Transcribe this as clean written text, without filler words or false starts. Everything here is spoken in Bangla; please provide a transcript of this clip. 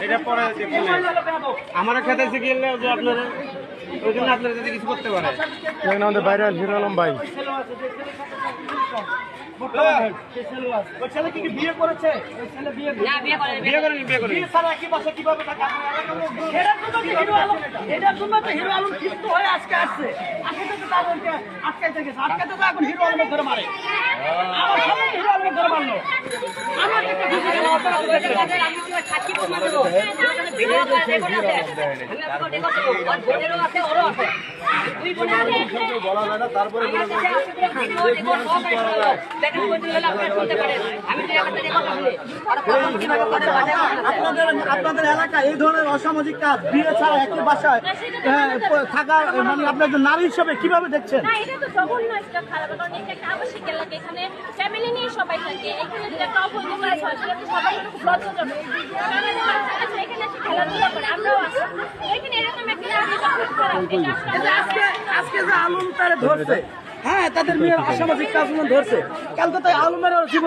এটা পরে আমার খেতে গেলে আপনারা ওই জন্য আপনারা যদি কিছু করতে পারে আমাদের বাইরে হিরো আলম ভাই বিয়ে করেছে এটার জন্য তো হিরো আলম ক্ষিপ্ত হয়ে আজকে আসছে আটকাইতে গেছে আটকাইতে তো এখন হিরো আলমের ধরে মারে আমার সামনে হিরো আলমের ধরে মারলো আপনাদের এলাকায় এই ধরনের অসামাজিক কাজ বিয়ে ছাড়া একই বাসায় থাকা মানে আপনার নারী হিসেবে কিভাবে দেখছেন? এটা তো জঘন্য একটা খারাপ, কারণ এটা একটা আবাসিক এলাকা, এখানে ফ্যামিলি নিয়ে সবাই থাকে, এখানে যদি একটা অবৈধ কাজ হয় সেটা তো সবাই খুব লজ্জাজনক। আচ্ছা এখানে এসে খেলাধুলা করে আমরাও আসি, এখানে এরকম একটা আজকে যে আলম তারা ধরছে, হ্যাঁ তাদের মেয়ের অসামাজিক কাজগুলো ধরছে, কালকে তাই আলমের জীবন